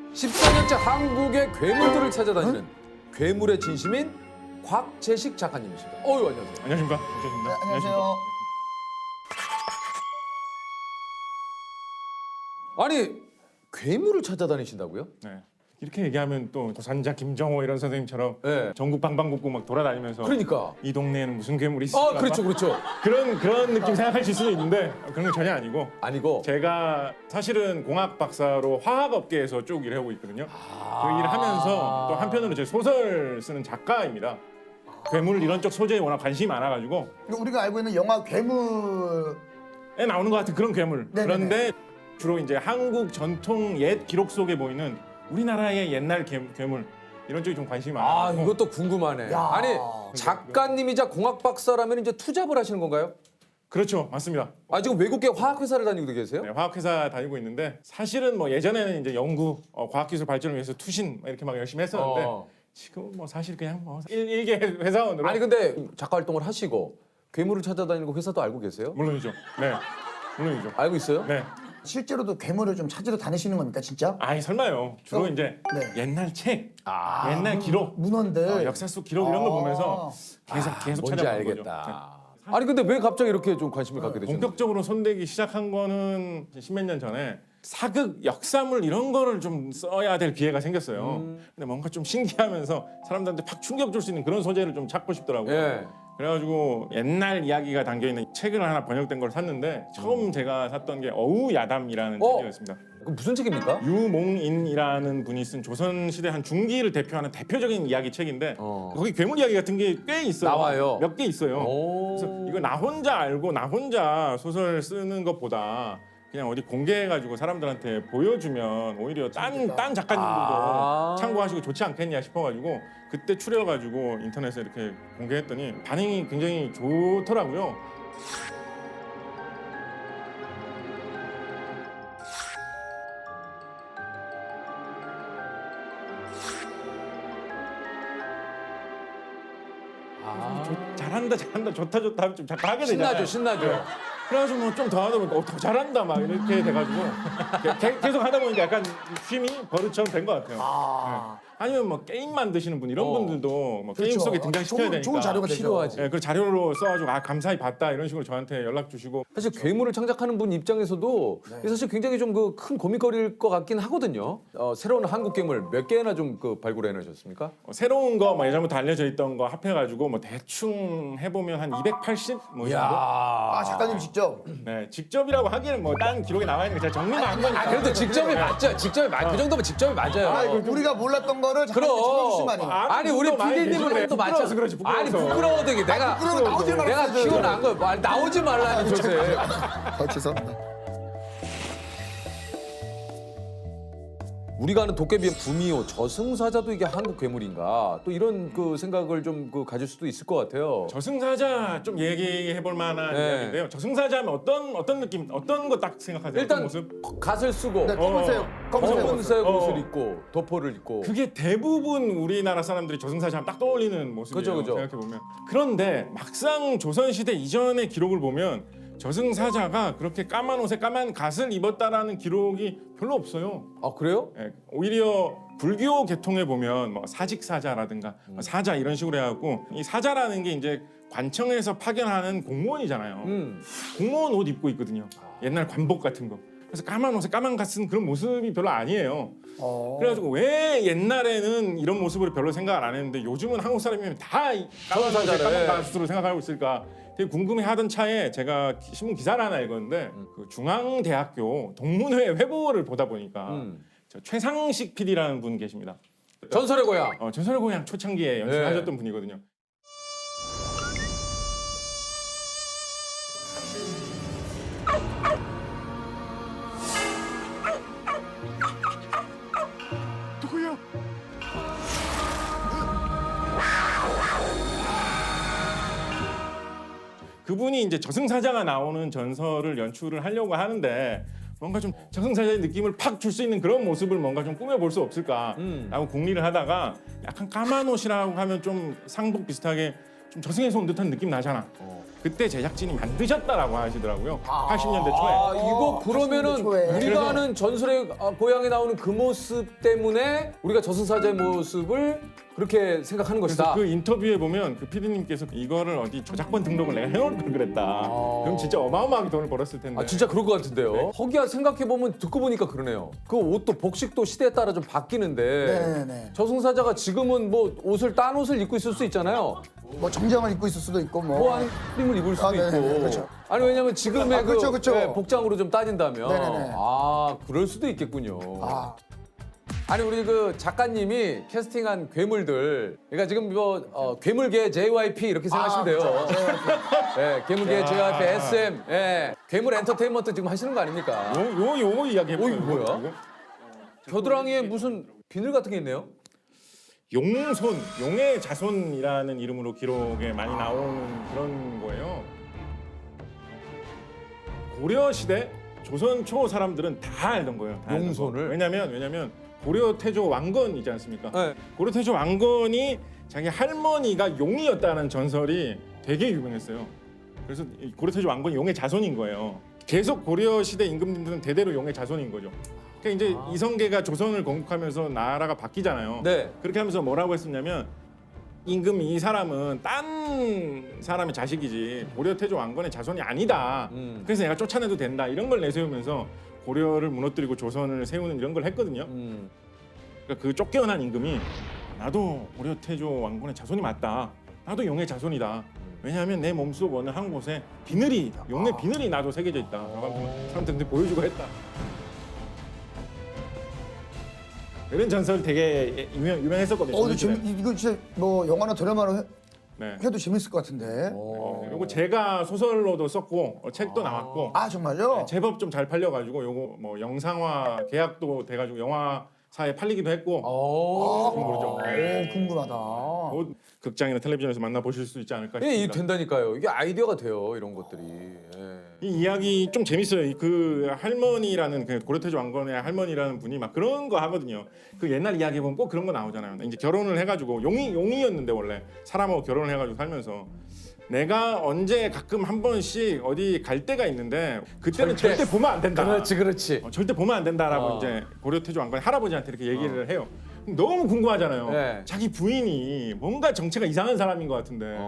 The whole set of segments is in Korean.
14년째 한국의 괴물들을 찾아다니는 괴물의 진심인 곽재식 작가님이십니다. 안녕하세요. 안녕하십니까. 네, 안녕하세요. 아니, 괴물을 찾아다니신다고요? 네. 이렇게 얘기하면 또 도산자 김정호 이런 선생님처럼 네. 전국 방방곡곡 막 돌아다니면서 그러니까. 이 동네에는 무슨 괴물이 있을까? 그렇죠, 그렇죠. 그런 느낌 생각하실 수도 있는데 그런 건 전혀 아니고 아니고. 제가 사실은 공학 박사로 화학 업계에서 쭉 일하고 있거든요. 그 일을 하면서 또 한편으로 제 소설 쓰는 작가입니다. 괴물 이런 쪽 소재에 워낙 관심이 많아가지고 우리가 알고 있는 영화 괴물에 나오는 것 같은 그런 괴물. 네네네. 그런데 주로 이제 한국 전통 옛 기록 속에 보이는 우리나라의 옛날 괴물 이런 쪽이 좀 관심이 많아요. 이것도 궁금하네. 야. 아니, 작가님이자 공학 박사라면 이제 투잡을 하시는 건가요? 그렇죠, 맞습니다. 지금 외국계 화학 회사를 다니고 계세요? 네, 화학회사 다니고 있는데 사실은 뭐 예전에는 이제 연구, 과학기술 발전을 위해서 투신 이렇게 막 열심히 했었는데 지금은 뭐 사실 그냥 뭐 일개 회사원으로. 아니, 근데 작가 활동을 하시고 괴물을 찾아다니는 회사도 알고 계세요? 물론이죠. 네, 물론이죠. 알고 있어요? 네. 실제로도 괴물을 좀 찾으러 다니시는 겁니까 진짜? 아니 설마요. 주로 이제 네. 옛날 책, 옛날 기록, 문헌들 역사 속 기록 이런 걸 보면서 계속 뭔지 찾아보는 알겠다. 거죠. 아니, 근데 왜 갑자기 이렇게 좀 관심을 갖게 되셨나요? 본격적으로 손대기 시작한 거는 십몇 년 전에 사극, 역사물 이런 거를 좀 써야 될 기회가 생겼어요. 근데 뭔가 좀 신기하면서 사람들한테 팍 충격 줄 수 있는 그런 소재를 좀 찾고 싶더라고요. 예. 그래가지고 옛날 이야기가 담겨있는 책을 하나 번역된 걸 샀는데 처음 제가 샀던 게 어우야담이라는 책이었습니다. 그 무슨 책입니까? 유몽인이라는 분이 쓴 조선시대 한 중기를 대표하는 대표적인 이야기 책인데 거기 괴물 이야기 같은 게 꽤 있어요. 나와요. 몇 개 있어요. 그래서 이거 나 혼자 알고 나 혼자 소설 쓰는 것보다 그냥 어디 공개해가지고 사람들한테 보여주면 오히려 딴 작가님들도 참고하시고 좋지 않겠냐 싶어가지고 그때 추려가지고 인터넷에 이렇게 공개했더니 반응이 굉장히 좋더라고요. 잘한다 좋다 하면 좀 자꾸 하게 되잖아요. 신나죠. 그래가지고 뭐 좀 더 하다 보니까 더 잘한다 막 이렇게 돼가지고 계속 하다 보니까 약간 쉼이 버릇처럼 된 것 같아요. 네. 아니면 뭐 게임 만드시는 분 이런 분들도 뭐 게임 그렇죠. 속에 등장시켜야 되니까 좋은 자료가 되죠. 필요하지. 그 자료로 써가지고 감사히 봤다 이런 식으로 저한테 연락 주시고 사실 괴물을 창작하는 분 입장에서도 이게 사실 굉장히 좀 그 큰 고민거리일 것 같긴 하거든요. 새로운 한국 괴물 몇 개나 좀 발굴해 내셨습니까? 새로운 거 뭐 예전부터 알려져 있던 거 합해가지고 뭐 대충 해보면 한 280 뭐 이 정도. 작가님 직접. 네, 직접이라고 하기에는 뭐 딴 기록에 나와 있는 게 제가 정리만 한 거니까. 그래도 직접이 맞죠. 그 정도면 직접이 맞아요. 우리가 몰랐던 거를 작가님이 그럼. 찾아주시면 아니, 우리 PD님은 또 맞춰서 그렇지. 아니, 부끄러워도 이게 내가 나오지 말았어요. 키워난 거 나오지 말라는 조세. 죄송합니다. 우리가 아는 도깨비의 구미호, 저승사자도 이게 한국 괴물인가? 또 이런 그 생각을 좀 가질 수도 있을 것 같아요. 저승사자 좀 얘기해볼 만한 네. 이야기인데요. 저승사자면 어떤 느낌, 어떤 거 딱 생각하세요? 일단 어떤 모습? 갓을 쓰고 네, 검은색 검은색 어. 옷을 입고 도포를 입고 그게 대부분 우리나라 사람들이 저승사자 하면 딱 떠올리는 모습이에요. 그죠. 생각해보면. 그런데 막상 조선시대 이전의 기록을 보면 저승사자가 그렇게 까만 옷에 까만 갓을 입었다라는 기록이 별로 없어요. 아, 그래요? 예, 오히려 불교 계통에 보면 뭐 사직사자라든가 사자 이런 식으로 해갖고 이 사자라는 게 이제 관청에서 파견하는 공무원이잖아요. 공무원 옷 입고 있거든요. 옛날 관복 같은 거. 그래서 까만 옷에 까만 갓 쓴 그런 모습이 별로 아니에요. 그래가지고 왜 옛날에는 이런 모습으로 별로 생각을 안 했는데 요즘은 한국 사람이면 다 까만 옷에 까만 갓으로 생각하고 있을까 되게 궁금해하던 차에 제가 신문 기사를 하나 읽었는데 그 중앙대학교 동문회 회보를 보다 보니까 저 최상식 PD라는 분 계십니다. 전설의 고향. 전설의 고향 초창기에 연출하셨던 분이거든요. 누구야? 그분이 이제 저승사자가 나오는 전설을 연출을 하려고 하는데 뭔가 좀 저승사자의 느낌을 팍 줄 수 있는 그런 모습을 뭔가 좀 꾸며볼 수 없을까라고 궁리를 하다가 약간 까만 옷이라고 하면 좀 상복 비슷하게 좀 저승에서 온 듯한 느낌 나잖아. 그때 제작진이 만드셨다라고 하시더라고요. 80년대 초에. 아, 이거 그러면은 80년대 초에. 우리가 아는 전설의 고향에 나오는 그 모습 때문에 우리가 저승사자의 모습을 그렇게 생각하는 그래서 것이다. 그 인터뷰에 보면 그 PD님께서 이거를 어디 저작권 등록을 내가 해놓을 걸 그랬다. 그럼 진짜 어마어마하게 돈을 벌었을 텐데. 아, 진짜 그럴 것 같은데요. 허기야 생각해보면 듣고 보니까 그러네요. 그 옷도 복식도 시대에 따라 좀 바뀌는데 네네. 저승사자가 지금은 뭐 옷을 딴 옷을 입고 있을 수 있잖아요. 뭐 정장을 입고 있을 수도 있고 뭐. 뭐 아니 크림을 입을 수도 아, 네네, 있고. 그렇죠. 아니 왜냐면 지금의 아, 그렇죠, 그렇죠. 복장으로 좀 따진다면 네네네. 아 그럴 수도 있겠군요. 아, 아니 우리 그 작가님이 캐스팅한 괴물들, 그러니까 지금 뭐 괴물계 JYP 이렇게 생각하시면 돼요. 예, 괴물계 JYP SM, 괴물 엔터테인먼트 지금 하시는 거 아닙니까? 요거 이야기 해볼까요? 이거 뭐야? 이거? 겨드랑이에 무슨 비늘 같은 게 있네요? 용손, 용의 자손이라는 이름으로 기록에 많이 나오는 그런 거예요. 고려 시대 조선 초 사람들은 다 알던 거예요. 다 알던 용손을? 거. 왜냐면 고려 태조 왕건이지 않습니까? 네. 고려 태조 왕건이 자기 할머니가 용이었다는 전설이 되게 유명했어요. 그래서 이 고려 태조 왕건이 용의 자손인 거예요. 계속 고려 시대 임금님들은 대대로 용의 자손인 거죠. 그러니까 이제 이성계가 조선을 건국하면서 나라가 바뀌잖아요. 네. 그렇게 하면서 뭐라고 했었냐면 임금 이 사람은 딴 사람의 자식이지 고려 태조 왕건의 자손이 아니다. 그래서 내가 쫓아내도 된다. 이런 걸 내세우면서 고려를 무너뜨리고 조선을 세우는 이런 걸 했거든요. 그러니까 그 쫓겨난 임금이 나도 고려 태조 왕건의 자손이 맞다. 나도 용의 자손이다. 왜냐하면 내 몸속 어느 한 곳에 비늘이 용의 비늘이 나도 새겨져 있다. 라고 하면서 사람들한테 보여주고 했다. 이런 전설 되게 유명했었거든요. 근데 이거 진짜 뭐 영화나 드라마로 네. 해도 재밌을 것 같은데. 요거 제가 소설로도 썼고 책도 나왔고 아, 정말요? 제법 좀 잘 팔려가지고 요거 뭐 영상화 계약도 돼가지고 영화사에 팔리기도 했고 모르죠. 오, 궁금하다. 곧 극장이나 텔레비전에서 만나보실 수 있지 않을까 예, 이 싶습니다. 된다니까요. 이게 아이디어가 돼요, 이런 것들이. 예. 이 이야기 좀 재밌어요. 그 할머니라는 그 고려태조 왕건의 할머니라는 분이 막 그런 거 하거든요. 그 옛날 이야기 보면 꼭 그런 거 나오잖아요. 이제 결혼을 해가지고 용이었는데 원래 사람하고 결혼을 해가지고 살면서 내가 언제 가끔 한 번씩 어디 갈 때가 있는데 그때는 절대 보면 안 된다. 그렇지. 절대 보면 안 된다라고 이제 고려태조 왕건 할아버지한테 이렇게 얘기를 해요. 너무 궁금하잖아요. 네. 자기 부인이 뭔가 정체가 이상한 사람인 것 같은데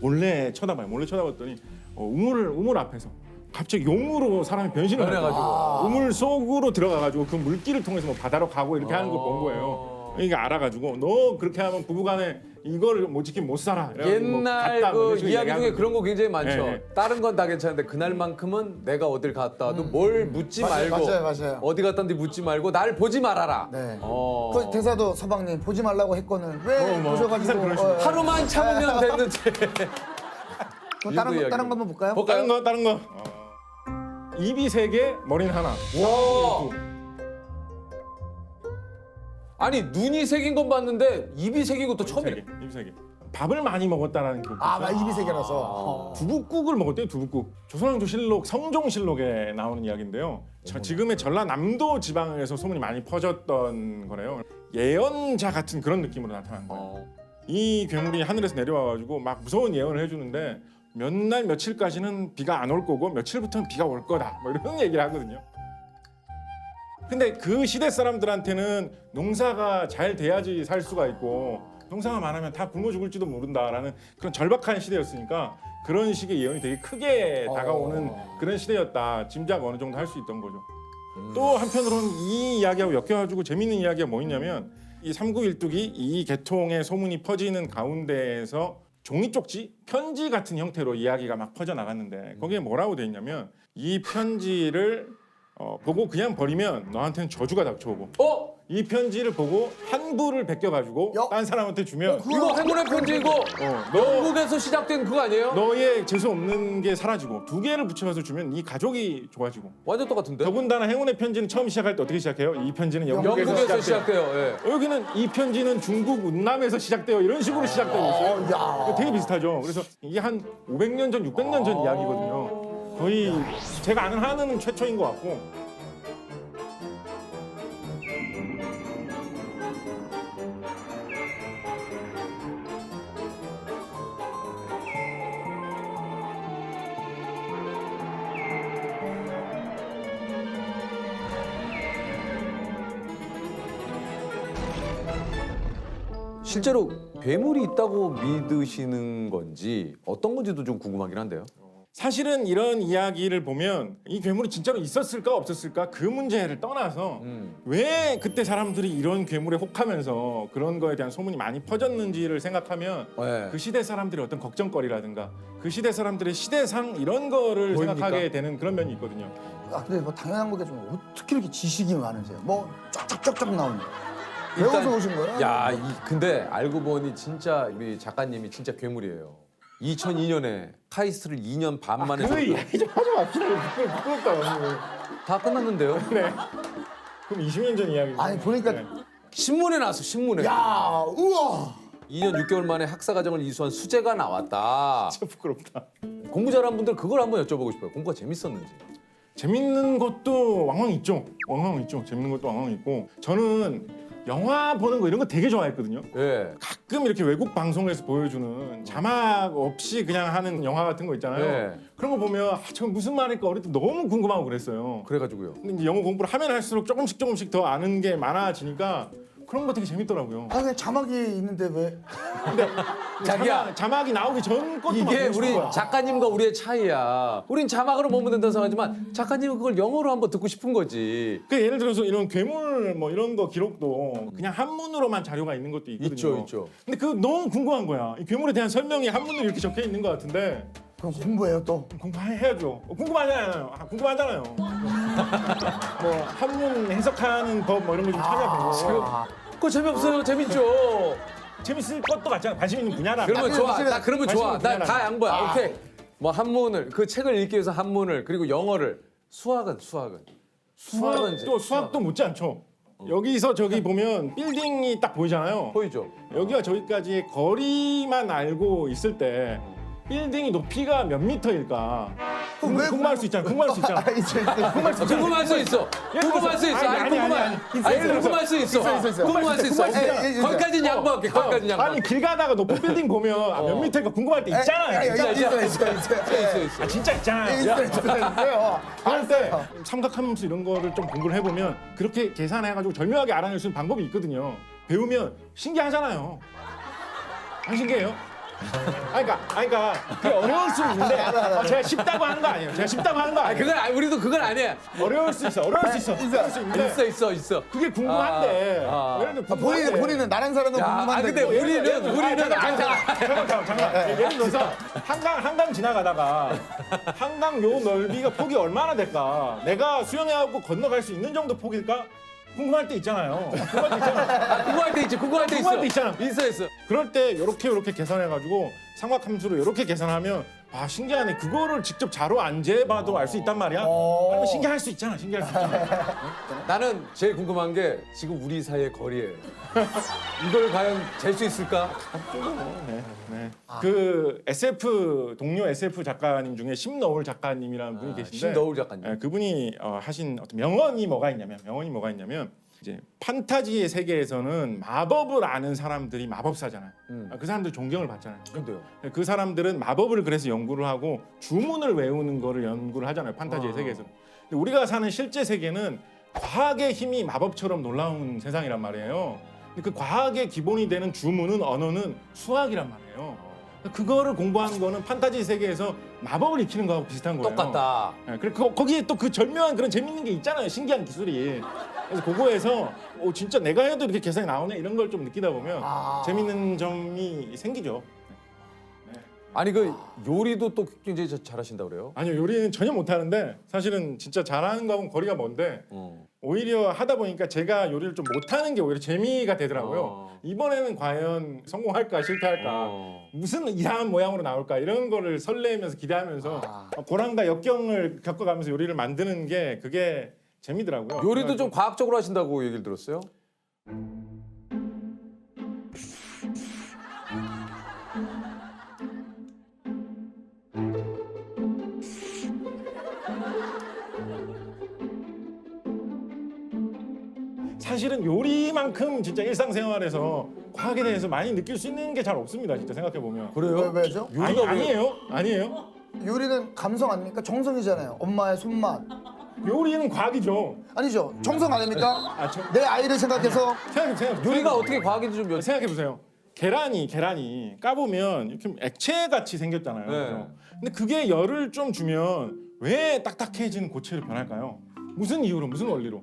몰래 쳐다봐요. 몰래 쳐다봤더니 우물 앞에서 갑자기 용으로 사람이 변신을 변해가지고. 우물 속으로 들어가가지고 그 물길을 통해서 뭐 바다로 가고 이렇게 하는 걸 본 거예요. 그러니까 알아가지고 너 그렇게 하면 부부간에 이거를 못 지키면 못 살아. 그래가지고 뭐 옛날 갔다 뭐 이런 그 식으로 이야기 중에 얘기하거든요. 그런 거 굉장히 많죠. 네. 다른 건 다 괜찮은데 그날만큼은 내가 어딜 갔다 와도 뭘 묻지 맞아요, 말고 맞아요. 어디 갔다는지 묻지 말고 날 보지 말아라. 네. 어. 그 대사도 서방님 보지 말라고 했거늘 왜 뭐, 보셔가지고 항상 그런 식으로. 하루만 참으면 됐는데. 그 다른 거 한번 볼까요? 다른 거. 입이 3개, 머리는 하나. 와. 아니 눈이 새긴 건 봤는데 입이 새긴 것도 처음이에요. 입이 3개. 밥을 많이 먹었다라는 그 아, 막 입이 세 개라서. 두부국을 먹었대요. 두부국. 조선왕조실록 성종실록에 나오는 이야기인데요. 지금의 전라남도 지방에서 소문이 많이 퍼졌던 거래요. 예언자 같은 그런 느낌으로 나타난 거예요. 이 괴물이 하늘에서 내려와가지고 막 무서운 예언을 해주는데 몇 날 며칠까지는 비가 안 올 거고 며칠부터는 비가 올 거다. 뭐 이런 얘기를 하거든요. 근데 그 시대 사람들한테는 농사가 잘 돼야지 살 수가 있고 농사가 많으면 다 굶어 죽을지도 모른다라는 그런 절박한 시대였으니까 그런 식의 예언이 되게 크게 다가오는 그런 시대였다. 짐작 어느 정도 할 수 있던 거죠. 또 한편으로는 이 이야기하고 엮여가지고 재밌는 이야기가 뭐 있냐면 이 삼구일뚝이 이 계통의 소문이 퍼지는 가운데에서 종이 쪽지, 편지 같은 형태로 이야기가 막 퍼져나갔는데 거기에 뭐라고 돼 있냐면 이 편지를 보고 그냥 버리면 너한테는 저주가 닥쳐오고 이 편지를 보고 한 부를 베껴가지고 딴 사람한테 주면 이거 행운의 편지 이거 영국에서 시작된 그거 아니에요? 너의 재수 없는 게 사라지고 2개를 붙여서 주면 이 가족이 좋아지고 완전 똑같은데? 더군다나 행운의 편지는 처음 시작할 때 어떻게 시작해요? 이 편지는 영국에서 영국에서 시작돼요. 시작돼요. 예. 여기는 이 편지는 중국 운남에서 시작돼요. 이런 식으로 시작되고 있어요. 야. 되게 비슷하죠. 그래서 이게 한 500년 전, 600년 전 이야기거든요. 거의 제가 아는 한은 최초인 것 같고 실제로 괴물이 있다고 믿으시는 건지 어떤 건지도 좀 궁금하긴 한데요. 사실은 이런 이야기를 보면 이 괴물이 진짜로 있었을까 없었을까 그 문제를 떠나서 왜 그때 사람들이 이런 괴물에 혹하면서 그런 거에 대한 소문이 많이 퍼졌는지를 생각하면 네. 그 시대 사람들의 어떤 걱정거리라든가 그 시대 사람들의 시대상 이런 거를 보입니까? 생각하게 되는 그런 면이 있거든요. 아 근데 뭐 당연한 거겠지만 어떻게 이렇게 지식이 많으세요? 뭐 쫙쫙쫙쫙 나오네. 배워서 오신 거예요? 야, 근데 알고 보니 진짜 우리 작가님이 진짜 괴물이에요. 2002년에 카이스트를 2년 반 만에 그 이야기 좀 하지 맙시다. 부끄럽다 너무. 다 끝났는데요. 네. 그럼 20년 전 이야기죠. 아니 보니까 네. 신문에 나왔어, 신문에. 야 우와. 2년 6개월 만에 학사과정을 이수한 수재가 나왔다. 진짜 부끄럽다. 공부 잘하는 분들 그걸 한번 여쭤보고 싶어요. 공부가 재밌었는지. 재밌는 것도 왕왕 있죠. 왕왕 있죠. 재밌는 것도 왕왕 있고. 저는 영화 보는 거 이런 거 되게 좋아했거든요. 예. 가끔 이렇게 외국 방송에서 보여주는 자막 없이 그냥 하는 영화 같은 거 있잖아요. 네. 그런 거 보면 저 무슨 말일까 어릴 때 너무 궁금하고 그랬어요. 그래가지고요. 근데 이제 영어 공부를 하면 할수록 조금씩 더 아는 게 많아지니까 그런 거 되게 재밌더라고요. 아 그냥 자막이 있는데 왜? 근데 자기야. 자막이 나오기 전 것도 막 이게 보고 싶은 우리 거야. 작가님과 우리의 차이야. 우린 자막으로 보면 된다고 생각하지만 작가님은 그걸 영어로 한번 듣고 싶은 거지. 그 예를 들어서 이런 괴물 뭐 이런 거 기록도 그냥 한문으로만 자료가 있는 것도 있거든요. 있죠, 있죠. 근데 그 너무 궁금한 거야. 이 괴물에 대한 설명이 한문으로 이렇게 적혀 있는 것 같은데 그럼 공부해요 또. 공부해야죠. 궁금하잖아요. 궁금하잖아요. 뭐 한문 해석하는 법 뭐 이런 거 좀 찾아보고 그거 재미없어요. 재밌죠. 재밌을 것도 같잖아. 관심 있는 분야라. 그러면 좋아. 나 그러면 좋아. 관심을 나 다 양보야. 아. 오케이. 뭐 한문을 그 책을 읽기 위해서 한문을 그리고 영어를 수학은 수학도 못지 않죠. 여기서 저기 보면 빌딩이 딱 보이잖아요. 보이죠? 여기와 저기까지의 거리만 알고 있을 때 빌딩이 높이가 몇 미터일까? 왜 궁금할 수 있잖아. 궁금할 수 있잖아. 아, 있어. 궁금할 수 있어. 궁금할 수 있어. 아니, 궁금할 수 있어. 있어. 궁금할 수 있어. 있어. 거기까지는 양보할게. 거기까지는 양보. 아니 길 가다가 높은 빌딩 보면 몇 미터일까 궁금할 때 있잖아요. 있어. 아 진짜 있잖아요. 있어요. 그럴 때 삼각함수 이런 거를 좀 공부를 해보면 그렇게 계산해가지고 절묘하게 알아낼 수 있는 방법이 있거든요. 배우면 신기하잖아요. 안 신기해요? 그러니까 그게 어려울 수 있는데 제가 쉽다고 하는 거 아니에요. 제가 쉽다고 하는 거 아니에요. 우리도 그건 아니야. 어려울 수 있어. 어려울 수 있어. 어려울 수 있는데 있어. 그게 궁금한데. 예를 들어 궁금한데. 본인은 나란 사람은 궁금한데. 근데 우리는 잠깐. 예를 들어서 한강 지나가다가 한강 요 넓이가 폭이 얼마나 될까? 내가 수영해갖고 건너갈 수 있는 정도 폭일까? 궁금할 때 있잖아요. 궁금할 때 있지. 궁금할 때 궁금할 때 있잖아. 있어. 그럴 때 요렇게 계산해가지고 삼각함수로 요렇게 계산하면 아 신기하네. 그거를 직접 자로 안 재봐도 알 수 있단 말이야. 아니면 신기할 수 있잖아. 나는 제일 궁금한 게 지금 우리 사이의 거리예요. 이걸 과연 잴 수 있을까? 네. 그 SF 동료 SF 작가님 중에 심너울 작가님이라는 분이 계신데 심너울 작가님. 네, 그분이 하신 어떤 명언이 뭐가 있냐면 이제 판타지의 세계에서는 마법을 아는 사람들이 마법사잖아요. 그 사람들 존경을 받잖아요. 근데요. 그 사람들은 마법을 그래서 연구를 하고 주문을 외우는 거를 연구를 하잖아요. 판타지의 세계에서. 근데 우리가 사는 실제 세계는 과학의 힘이 마법처럼 놀라운 세상이란 말이에요. 근데 그 과학의 기본이 되는 주문은 언어는 수학이란 말이에요. 그거를 공부하는 거는 판타지 세계에서 마법을 익히는 거하고 비슷한 거예요. 똑같다. 네, 그리고 거기에 또 그 절묘한 그런 재밌는 게 있잖아요. 신기한 기술이. 그래서 그거에서 진짜 내가 해도 이렇게 계산이 나오네 이런 걸 좀 느끼다 보면 재밌는 점이 생기죠. 아니 그 요리도 또 굉장히 잘하신다 그래요? 아니요, 요리는 전혀 못하는데 사실은 진짜 잘하는 거하고는 거리가 먼데 오히려 하다 보니까 제가 요리를 좀 못하는 게 오히려 재미가 되더라고요. 이번에는 과연 성공할까 실패할까 무슨 이상한 모양으로 나올까 이런 거를 설레면서 기대하면서 고난과 역경을 겪어가면서 요리를 만드는 게 그게 재미더라고요. 요리도 좀 과학적으로 하신다고 얘기를 들었어요? 사실은 요리만큼 진짜 일상생활에서 과학에 대해서 많이 느낄 수 있는 게 잘 없습니다. 진짜 생각해 보면. 그래요? 왜죠? 아니에요. 요리는 감성 아닙니까? 정성이잖아요. 엄마의 손맛. 요리는 과학이죠. 아니죠. 정성 아닙니까? 아, 내 아이를 생각해서 생각해 보세요. 요리가 어떻게 과학인지 좀 생각해 보세요. 계란이 까보면 이렇게 액체 같이 생겼잖아요. 네. 그죠? 근데 그게 열을 좀 주면 왜 딱딱해진 고체로 변할까요? 무슨 이유로, 무슨 원리로?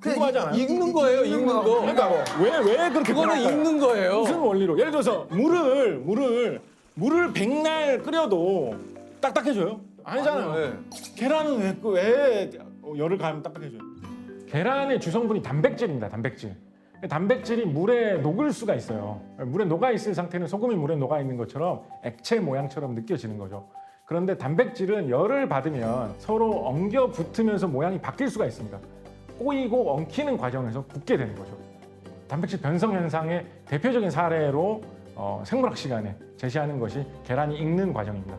궁금하지 않아요? 익는 거예요, 익는 거. 그러니까 왜 그렇게 그거는 변할까요? 익는 거예요. 무슨 원리로? 예를 들어서 물을 백날 끓여도 딱딱해져요? 아니잖아요. 네. 계란은 왜 열을 가하면 딱딱해져요? 계란의 주성분이 단백질입니다. 단백질. 단백질이 물에 녹을 수가 있어요. 물에 녹아 있을 상태는 소금이 물에 녹아 있는 것처럼 액체 모양처럼 느껴지는 거죠. 그런데 단백질은 열을 받으면 서로 엉겨 붙으면서 모양이 바뀔 수가 있습니다. 꼬이고 엉키는 과정에서 굳게 되는 거죠. 단백질 변성 현상의 대표적인 사례로 생물학 시간에 제시하는 것이 계란이 익는 과정입니다.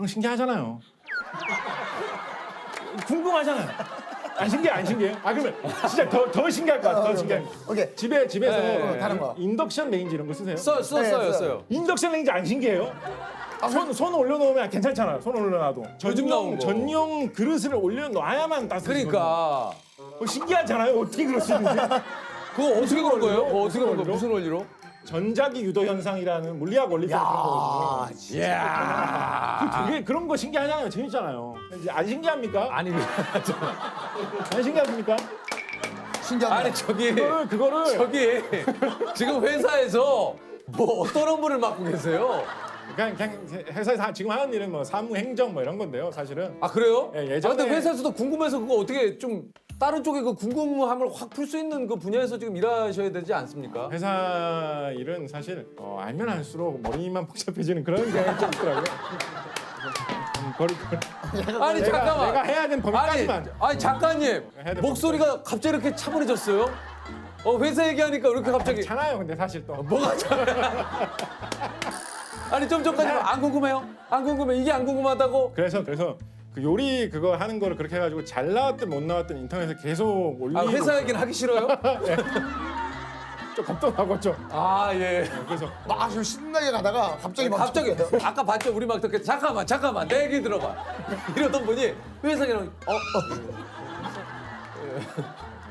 신기하잖아요. 궁금하잖아요. 안 신기해요? 아 그러면 진짜 더 신기할 것 같아. 더 신기할 것 같아. 오케이. 집에서 네, 다른 거. 인덕션 레인지 이런 거 쓰세요? 써요. 인덕션 레인지 안 신기해요? 손 올려놓으면 괜찮잖아요. 손 올려놔도 요즘 나온 거. 전용 그릇을 올려놔야만 따뜻해지거든요. 그러니까 신기하잖아요. 어떻게 그럴 수 있는지. 그거 어떻게 그런 거예요? 그거 어떻게 무슨 그런 거? 원리로? 무슨 원리로? 전자기 유도 현상이라는 물리학 원리상 그런 거거든요. 되게 그런 거 신기하잖아요. 재밌잖아요. 이제 안 신기합니까? 아니 안 신기하십니까? 신기하다. 아니 그거를 저기 지금 회사에서 뭐 어떤 업무를 맡고 계세요? 그냥 회사에서 지금 하는 일은 뭐 사무 행정 뭐 이런 건데요. 사실은 아 그래요? 예, 아, 예전에- 근데 회사에서도 궁금해서 그거 어떻게 좀 다른 쪽에 그 궁금함을 확 풀 수 있는 그 분야에서 지금 일하셔야 되지 않습니까? 회사 일은 사실 알면 알수록 머리만 복잡해지는 그런 경향이 좀 있더라고요. 아니 잠깐만. 내가 해야 되는 범위까지만. 아니 작가님 해야 될 목소리가 갑자기 이렇게 차분해졌어요? 회사 얘기하니까 이렇게 갑자기 괜찮아요. 근데 사실 또 뭐가 잖아요 아니 좀 전까지 안 궁금해요? 안 궁금해? 이게 안 궁금하다고? 그래서 그 요리 그거 하는 거를 그렇게 해가지고 잘 나왔든 못 나왔든 인터넷에 계속 올리고. 아 회사 얘기는 하기 싫어요? 좀 겁도 나고 좀. 아 예. 그래서 막 좀 신나게 가다가 갑자기 막 갑자기 아까 봤죠? 우리 막 이렇게 잠깐만 내 얘기 들어봐 이러던 분이 회사 얘기는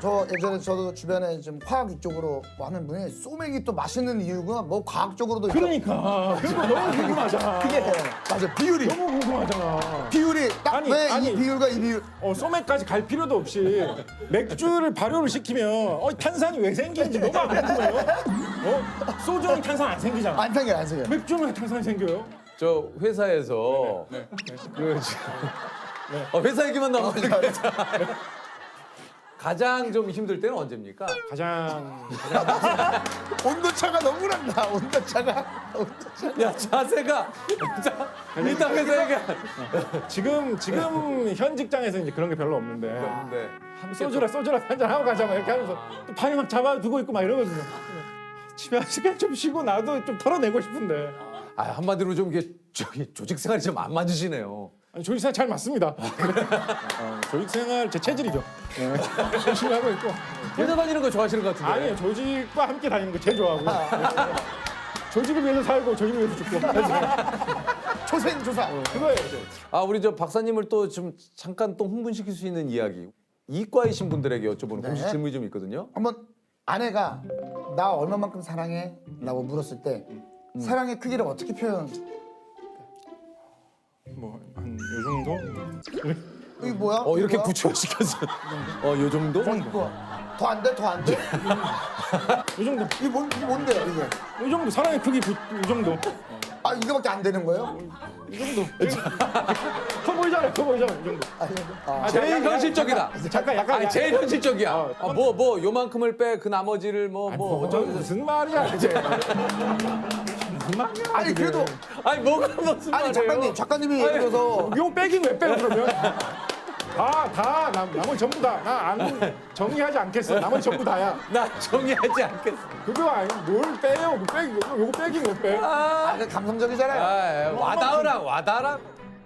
저 예전에 저도 주변에 좀 과학 이쪽으로 뭐 하는 분이 소맥이 또 맛있는 이유가 뭐 과학적으로도 그러니까 그거 너무 궁금하잖아. 그게 맞아 비율이 너무 궁금하잖아. 비율이 딱 아니, 왜 아니. 이 비율과 이 비율 소맥까지 갈 필요도 없이 맥주를 발효를 시키면 탄산이 왜 생기는지 너무 안 궁금해요? 소주는 탄산 안 생기잖아. 안 생겨 안 생겨. 맥주는 왜 탄산이 생겨요? 저 회사에서 그 회사 얘기만 나오면 가장 좀 힘들 때는 언제입니까? 가장 온도차가 너무 난다. 온도차가. 야 자세가 이따 회사 얘기 지금 현 직장에서 이제 그런 게 별로 없는데 네. 소주라 한잔 하고 가자 막 이렇게 하면서 또 판이 막 잡아두고 있고 막 이러거든요. 집에 한 시간 좀 쉬고 나도 좀 털어내고 싶은데 한마디로 좀 이게 저기 조직 생활이 좀 안 맞으시네요. 아니, 조직생활 잘 맞습니다. 조직생활 제 체질이죠. 열심히 하고 있고. 회사 다니는 거 좋아하시는 것 같은데. 아니요, 조직과 함께 다니는 거 제일 좋아하고. 조직을 위해서 살고 조직을 위해서 죽고. 초생조사. 그거예요. 이제. 우리 저 박사님을 또 좀 잠깐 또 흥분시킬 수 있는 이야기. 이과이신 분들에게 여쭤보는 네. 공식 질문이 좀 있거든요. 한번 아내가 나 얼마만큼 사랑해? 라고 물었을 때 사랑의 크기를 어떻게 표현? 뭐 한 요 정도? 이게 뭐야? 이렇게 뭐야? 구체화시켜서. 요 정도? 더 안 돼? 더 안 돼? 요 정도. 이게 뭔데요 이게? 요 정도. 사랑의 크기 요 정도. 아 이거밖에 안 되는 거예요? 이 정도. 커 보이잖아요. 이 정도. 제일 현실적이다. 잠깐 약간 제일 현실적이야. 뭐 요만큼을 빼 그 나머지를 어쩌고. 무슨 말이야 이제. 무슨 말이야. 아니 그래도 아니 뭐가 무슨 말이에요? 아니 작가님이 예를 들어서 요 빼긴 왜 빼요 그러면? 나머지 전부 다. 나 안 정리하지 않겠어. 나머지 전부 다야. 나 정리하지 않겠어. 그거 아니 뭘 빼요? 요거 빼긴 왜 빼? 그 감성적이잖아요. 와닿으라.